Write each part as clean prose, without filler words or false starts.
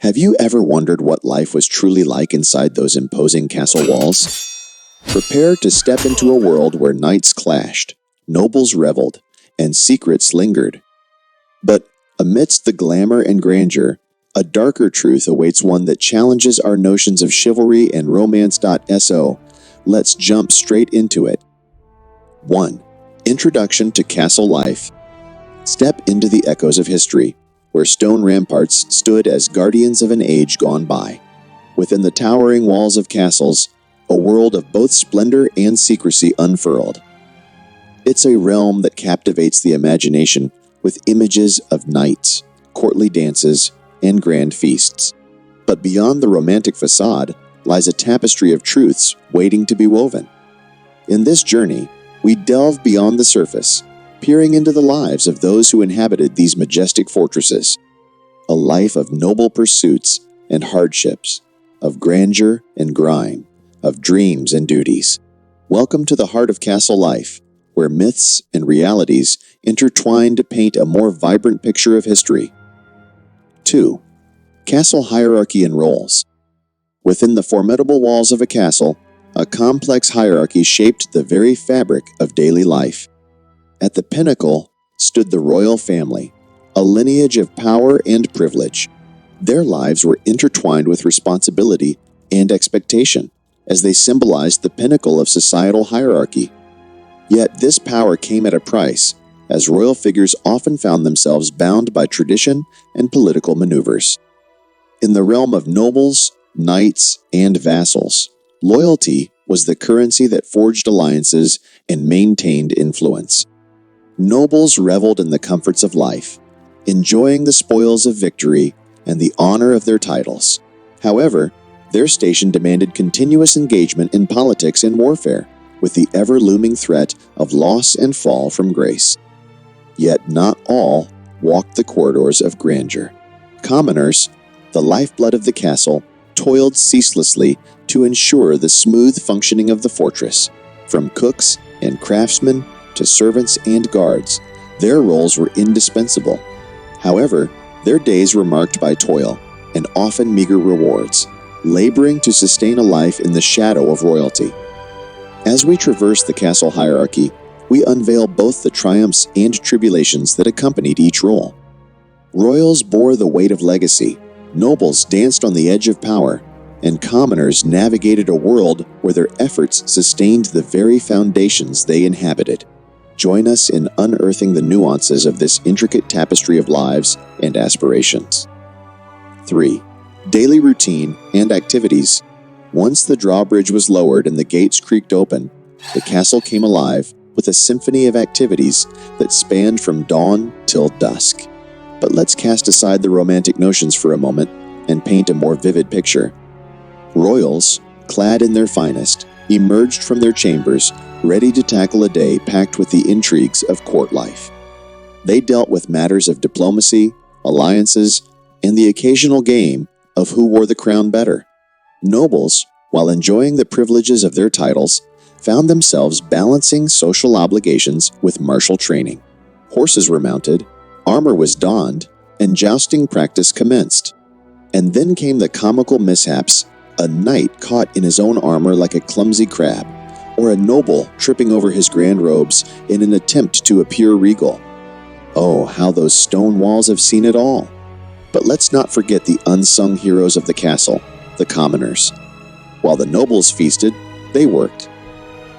Have you ever wondered what life was truly like inside those imposing castle walls? Prepare to step into a world where knights clashed, nobles reveled, and secrets lingered. But amidst the glamour and grandeur, a darker truth awaits, one that challenges our notions of chivalry and romance.so. Let's jump straight into it. 1. Introduction to Castle Life. Step into the echoes of history, where stone ramparts stood as guardians of an age gone by. Within the towering walls of castles, a world of both splendor and secrecy unfurled. It's a realm that captivates the imagination with images of knights, courtly dances, and grand feasts. But beyond the romantic facade lies a tapestry of truths waiting to be woven. In this journey, we delve beyond the surface, peering into the lives of those who inhabited these majestic fortresses. A life of noble pursuits and hardships, of grandeur and grime, of dreams and duties. Welcome to the heart of castle life, where myths and realities intertwine to paint a more vibrant picture of history. 2. Castle hierarchy and roles. Within the formidable walls of a castle, a complex hierarchy shaped the very fabric of daily life. At the pinnacle stood the royal family, a lineage of power and privilege. Their lives were intertwined with responsibility and expectation, as they symbolized the pinnacle of societal hierarchy. Yet this power came at a price, as royal figures often found themselves bound by tradition and political maneuvers. In the realm of nobles, knights, and vassals, loyalty was the currency that forged alliances and maintained influence. Nobles reveled in the comforts of life, enjoying the spoils of victory and the honor of their titles. However, their station demanded continuous engagement in politics and warfare, with the ever-looming threat of loss and fall from grace. Yet not all walked the corridors of grandeur. Commoners, the lifeblood of the castle, toiled ceaselessly to ensure the smooth functioning of the fortress. From cooks and craftsmen to servants and guards, their roles were indispensable. However, their days were marked by toil and often meager rewards, laboring to sustain a life in the shadow of royalty. As we traverse the castle hierarchy, we unveil both the triumphs and tribulations that accompanied each role. Royals bore the weight of legacy, nobles danced on the edge of power, and commoners navigated a world where their efforts sustained the very foundations they inhabited. Join us in unearthing the nuances of this intricate tapestry of lives and aspirations. 3. Daily routine and activities. Once the drawbridge was lowered and the gates creaked open, the castle came alive with a symphony of activities that spanned from dawn till dusk. But let's cast aside the romantic notions for a moment and paint a more vivid picture. Royals, clad in their finest, emerged from their chambers, ready to tackle a day packed with the intrigues of court life. They dealt with matters of diplomacy, alliances, and the occasional game of who wore the crown better. Nobles, while enjoying the privileges of their titles, found themselves balancing social obligations with martial training. Horses were mounted, armor was donned, and jousting practice commenced. And then came the comical mishaps, a knight caught in his own armor like a clumsy crab, or a noble tripping over his grand robes in an attempt to appear regal. Oh, how those stone walls have seen it all! But let's not forget the unsung heroes of the castle, the commoners. While the nobles feasted, they worked.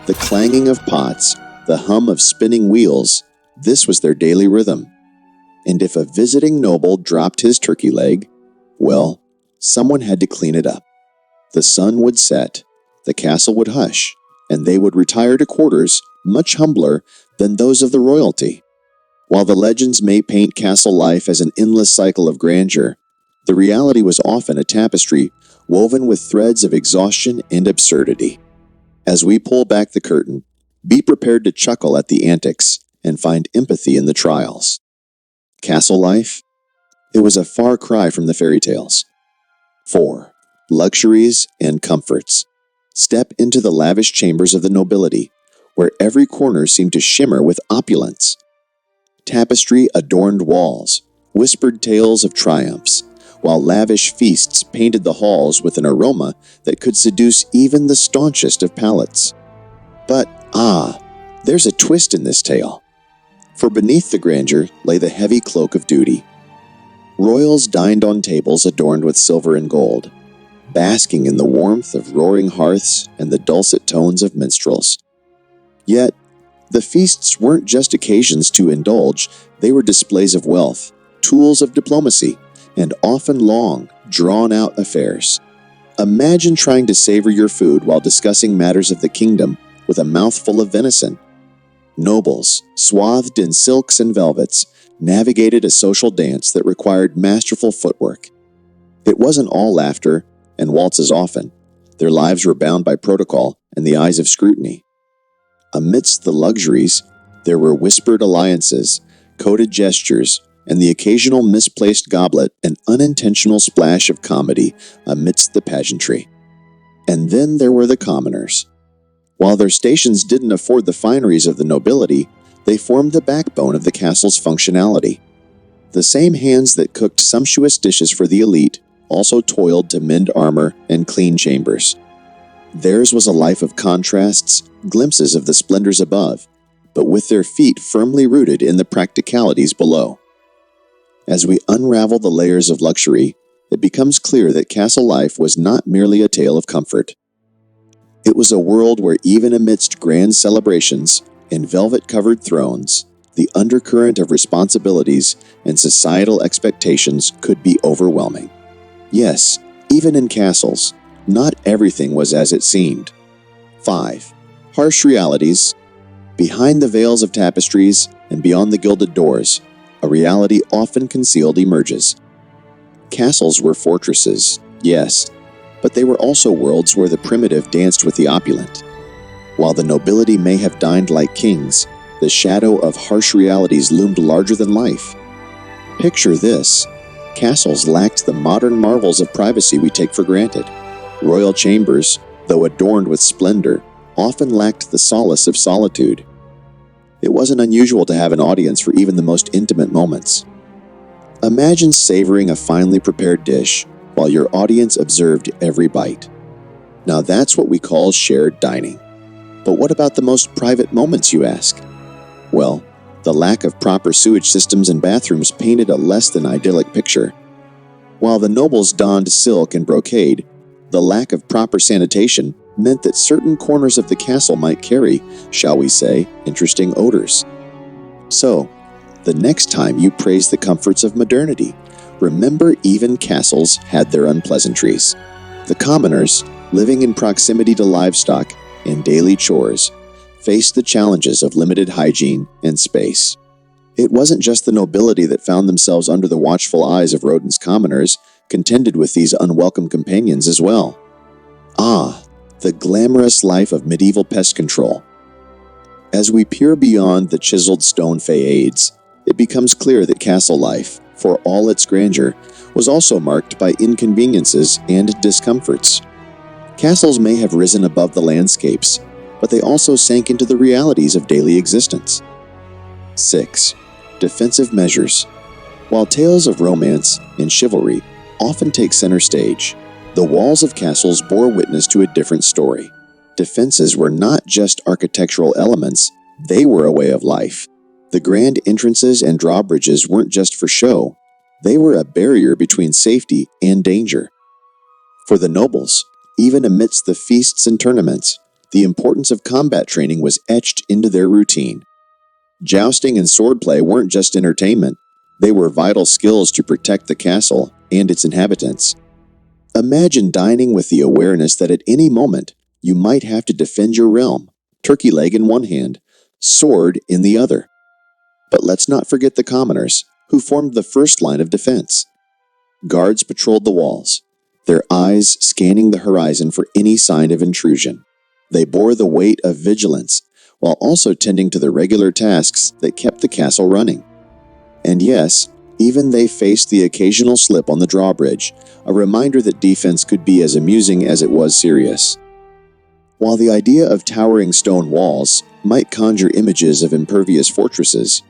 The clanging of pots, the hum of spinning wheels, this was their daily rhythm. And if a visiting noble dropped his turkey leg, well, someone had to clean it up. The sun would set, the castle would hush, and they would retire to quarters much humbler than those of the royalty. While the legends may paint castle life as an endless cycle of grandeur, the reality was often a tapestry woven with threads of exhaustion and absurdity. As we pull back the curtain, be prepared to chuckle at the antics and find empathy in the trials. Castle life? It was a far cry from the fairy tales. 4. Luxuries and comforts. Step into the lavish chambers of the nobility, where every corner seemed to shimmer with opulence. Tapestry adorned walls, whispered tales of triumphs, while lavish feasts painted the halls with an aroma that could seduce even the staunchest of palates. But, there's a twist in this tale. For beneath the grandeur lay the heavy cloak of duty. Royals dined on tables adorned with silver and gold, basking in the warmth of roaring hearths and the dulcet tones of minstrels. Yet, the feasts weren't just occasions to indulge, they were displays of wealth, tools of diplomacy, and often long, drawn-out affairs. Imagine trying to savor your food while discussing matters of the kingdom with a mouthful of venison. Nobles, swathed in silks and velvets, navigated a social dance that required masterful footwork. It wasn't all laughter, and waltzes often. Their lives were bound by protocol and the eyes of scrutiny. Amidst the luxuries, there were whispered alliances, coded gestures, and the occasional misplaced goblet and unintentional splash of comedy amidst the pageantry. And then there were the commoners. While their stations didn't afford the fineries of the nobility, they formed the backbone of the castle's functionality. The same hands that cooked sumptuous dishes for the elite also toiled to mend armor and clean chambers. Theirs was a life of contrasts, glimpses of the splendors above, but with their feet firmly rooted in the practicalities below. As we unravel the layers of luxury, it becomes clear that castle life was not merely a tale of comfort. It was a world where even amidst grand celebrations and velvet-covered thrones, the undercurrent of responsibilities and societal expectations could be overwhelming. Yes, even in castles, not everything was as it seemed. 5. Harsh realities. Behind the veils of tapestries and beyond the gilded doors, a reality often concealed emerges. Castles were fortresses, yes, but they were also worlds where the primitive danced with the opulent. While the nobility may have dined like kings, the shadow of harsh realities loomed larger than life. Picture this. Castles lacked the modern marvels of privacy we take for granted. Royal chambers, though adorned with splendor, often lacked the solace of solitude. It wasn't unusual to have an audience for even the most intimate moments. Imagine savoring a finely prepared dish while your audience observed every bite. Now that's what we call shared dining. But what about the most private moments, you ask? Well, the lack of proper sewage systems and bathrooms painted a less than idyllic picture. While the nobles donned silk and brocade, the lack of proper sanitation meant that certain corners of the castle might carry, shall we say, interesting odors. So, the next time you praise the comforts of modernity, remember even castles had their unpleasantries. The commoners, living in proximity to livestock and daily chores, faced the challenges of limited hygiene and space. It wasn't just the nobility that found themselves under the watchful eyes of rodents. Commoners contended with these unwelcome companions as well. The glamorous life of medieval pest control. As we peer beyond the chiseled stone facades, it becomes clear that castle life, for all its grandeur, was also marked by inconveniences and discomforts. Castles may have risen above the landscapes, but they also sank into the realities of daily existence. 6. Defensive measures. While tales of romance and chivalry often take center stage, the walls of castles bore witness to a different story. Defenses were not just architectural elements, they were a way of life. The grand entrances and drawbridges weren't just for show, they were a barrier between safety and danger. For the nobles, even amidst the feasts and tournaments, the importance of combat training was etched into their routine. Jousting and swordplay weren't just entertainment, they were vital skills to protect the castle and its inhabitants. Imagine dining with the awareness that at any moment you might have to defend your realm, turkey leg in one hand, sword in the other. But let's not forget the commoners, who formed the first line of defense. Guards patrolled the walls, their eyes scanning the horizon for any sign of intrusion. They bore the weight of vigilance, while also tending to the regular tasks that kept the castle running. And yes, even they faced the occasional slip on the drawbridge, a reminder that defense could be as amusing as it was serious. While the idea of towering stone walls might conjure images of impervious fortresses,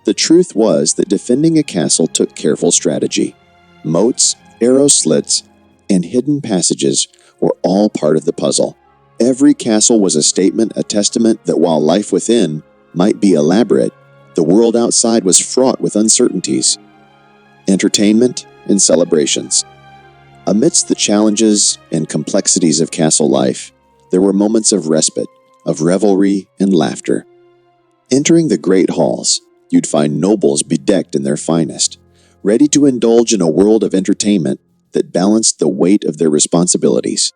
the truth was that defending a castle took careful strategy. Moats, arrow slits, and hidden passages were all part of the puzzle. Every castle was a statement, a testament that while life within might be elaborate, the world outside was fraught with uncertainties, entertainment, and celebrations. Amidst the challenges and complexities of castle life, there were moments of respite, of revelry and laughter. Entering the great halls, you'd find nobles bedecked in their finest, ready to indulge in a world of entertainment that balanced the weight of their responsibilities.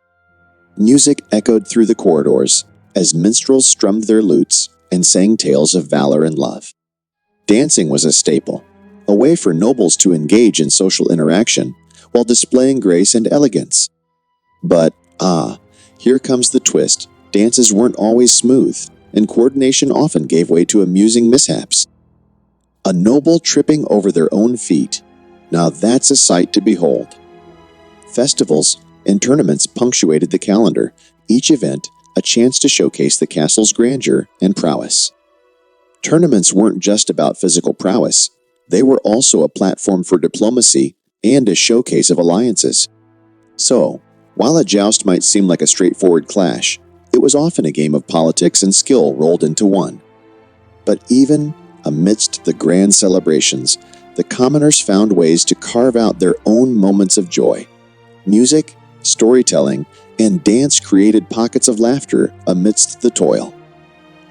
Music echoed through the corridors as minstrels strummed their lutes and sang tales of valor and love. Dancing was a staple, a way for nobles to engage in social interaction while displaying grace and elegance. But, here comes the twist. Dances weren't always smooth, and coordination often gave way to amusing mishaps. A noble tripping over their own feet. Now that's a sight to behold. Festivals and tournaments punctuated the calendar, each event a chance to showcase the castle's grandeur and prowess. Tournaments weren't just about physical prowess, they were also a platform for diplomacy and a showcase of alliances. So, while a joust might seem like a straightforward clash, it was often a game of politics and skill rolled into one. But even amidst the grand celebrations, the commoners found ways to carve out their own moments of joy. Music, storytelling, and dance created pockets of laughter amidst the toil.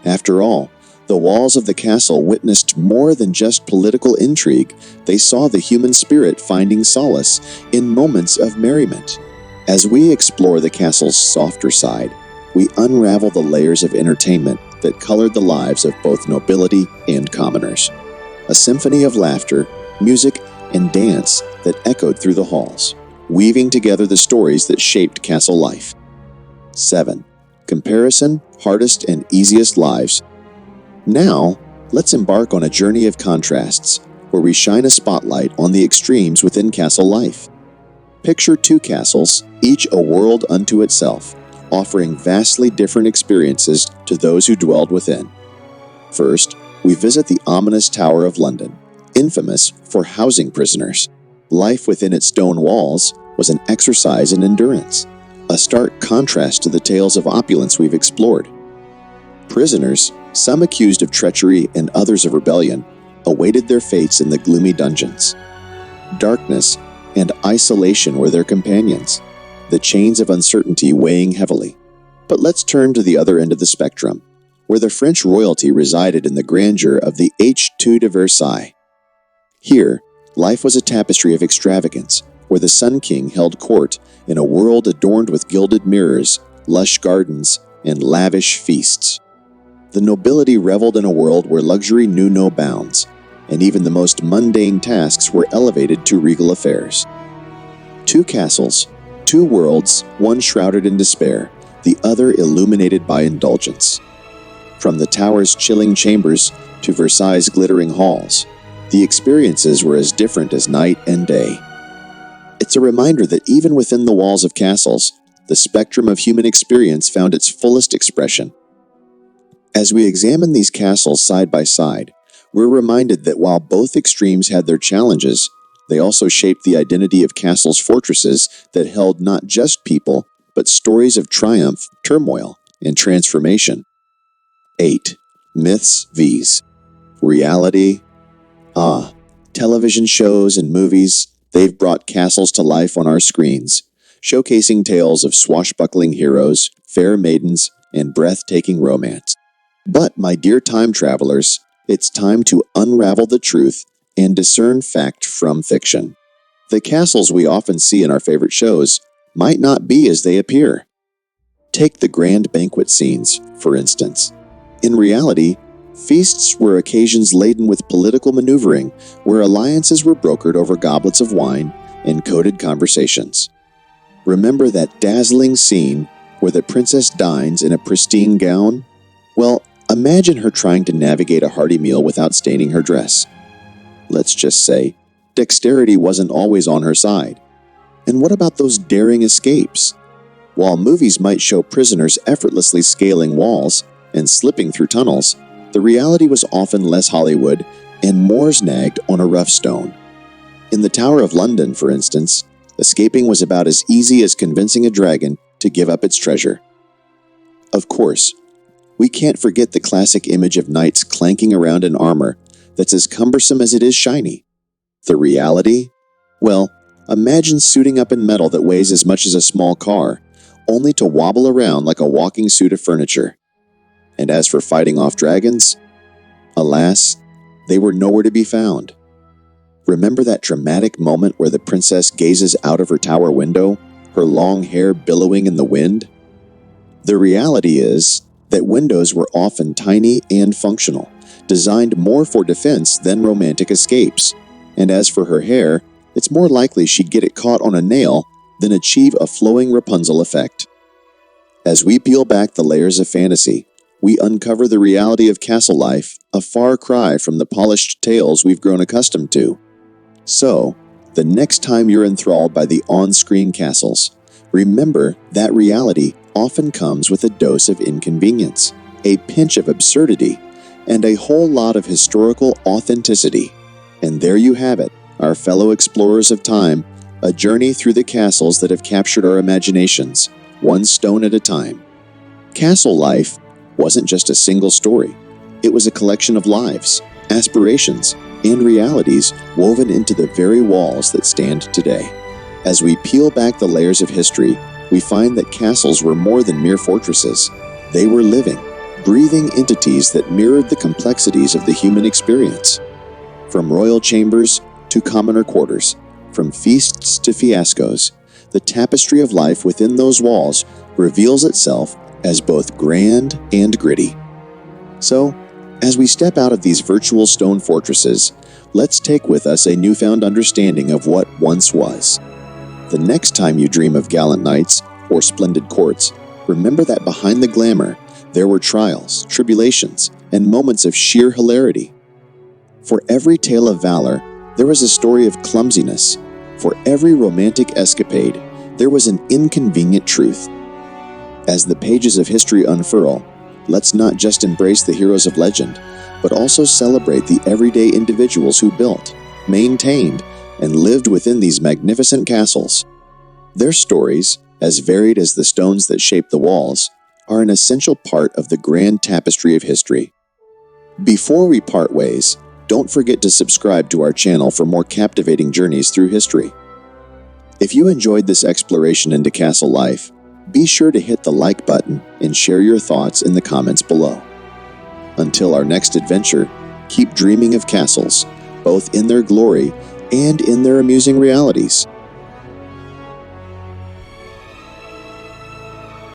After all, the walls of the castle witnessed more than just political intrigue. They saw the human spirit finding solace in moments of merriment. As we explore the castle's softer side, we unravel the layers of entertainment that colored the lives of both nobility and commoners. A symphony of laughter, music, and dance that echoed through the halls, weaving together the stories that shaped castle life. 7. Comparison, hardest and easiest lives. Now, let's embark on a journey of contrasts, where we shine a spotlight on the extremes within castle life. Picture two castles, each a world unto itself, offering vastly different experiences to those who dwelled within. First, we visit the ominous Tower of London, infamous for housing prisoners. Life within its stone walls was an exercise in endurance, a stark contrast to the tales of opulence we've explored. Prisoners, some accused of treachery and others of rebellion, awaited their fates in the gloomy dungeons. Darkness and isolation were their companions, the chains of uncertainty weighing heavily. But let's turn to the other end of the spectrum, where the French royalty resided in the grandeur of the H2 de Versailles. Here, life was a tapestry of extravagance, where the Sun King held court in a world adorned with gilded mirrors, lush gardens, and lavish feasts. The nobility reveled in a world where luxury knew no bounds, and even the most mundane tasks were elevated to regal affairs. Two castles, two worlds, one shrouded in despair, the other illuminated by indulgence. From the tower's chilling chambers to Versailles' glittering halls, the experiences were as different as night and day. It's a reminder that even within the walls of castles, the spectrum of human experience found its fullest expression. As we examine these castles side by side, we're reminded that while both extremes had their challenges, they also shaped the identity of castles' fortresses that held not just people, but stories of triumph, turmoil, and transformation. 8. Myths vs. Reality. Television shows and movies, they've brought castles to life on our screens, showcasing tales of swashbuckling heroes, fair maidens, and breathtaking romance. But, my dear time travelers, it's time to unravel the truth and discern fact from fiction. The castles we often see in our favorite shows might not be as they appear. Take the grand banquet scenes, for instance. In reality, feasts were occasions laden with political maneuvering, where alliances were brokered over goblets of wine and coded conversations. Remember that dazzling scene where the princess dines in a pristine gown? Well, imagine her trying to navigate a hearty meal without staining her dress. Let's just say, dexterity wasn't always on her side. And what about those daring escapes? While movies might show prisoners effortlessly scaling walls and slipping through tunnels, the reality was often less Hollywood and more snagged on a rough stone. In the Tower of London, for instance, Escaping was about as easy as convincing a dragon to give up its treasure. Of course, we can't forget the classic image of knights clanking around in armor that's as cumbersome as it is shiny. The reality? Well, imagine suiting up in metal that weighs as much as a small car, only to wobble around like a walking suit of furniture. And as for fighting off dragons, alas, they were nowhere to be found. Remember that dramatic moment where the princess gazes out of her tower window, her long hair billowing in the wind? The reality is that windows were often tiny and functional, designed more for defense than romantic escapes. And as for her hair, it's more likely she'd get it caught on a nail than achieve a flowing Rapunzel effect. As we peel back the layers of fantasy, we uncover the reality of castle life, a far cry from the polished tales we've grown accustomed to. So, the next time you're enthralled by the on-screen castles, remember that reality often comes with a dose of inconvenience, a pinch of absurdity, and a whole lot of historical authenticity. And there you have it, our fellow explorers of time, a journey through the castles that have captured our imaginations, one stone at a time. Castle life wasn't just a single story. It was a collection of lives, aspirations, and realities woven into the very walls that stand today. As we peel back the layers of history, we find that castles were more than mere fortresses. They were living, breathing entities that mirrored the complexities of the human experience. From royal chambers to commoner quarters, from feasts to fiascos, the tapestry of life within those walls reveals itself as both grand and gritty. So, as we step out of these virtual stone fortresses, let's take with us a newfound understanding of what once was. The next time you dream of gallant knights or splendid courts, remember that behind the glamour, there were trials, tribulations, and moments of sheer hilarity. For every tale of valor, there was a story of clumsiness. For every romantic escapade, there was an inconvenient truth. As the pages of history unfurl, let's not just embrace the heroes of legend, but also celebrate the everyday individuals who built, maintained, and lived within these magnificent castles. Their stories, as varied as the stones that shape the walls, are an essential part of the grand tapestry of history. Before we part ways, don't forget to subscribe to our channel for more captivating journeys through history. If you enjoyed this exploration into castle life, be sure to hit the like button and share your thoughts in the comments below. Until our next adventure, keep dreaming of castles, both in their glory and in their amusing realities.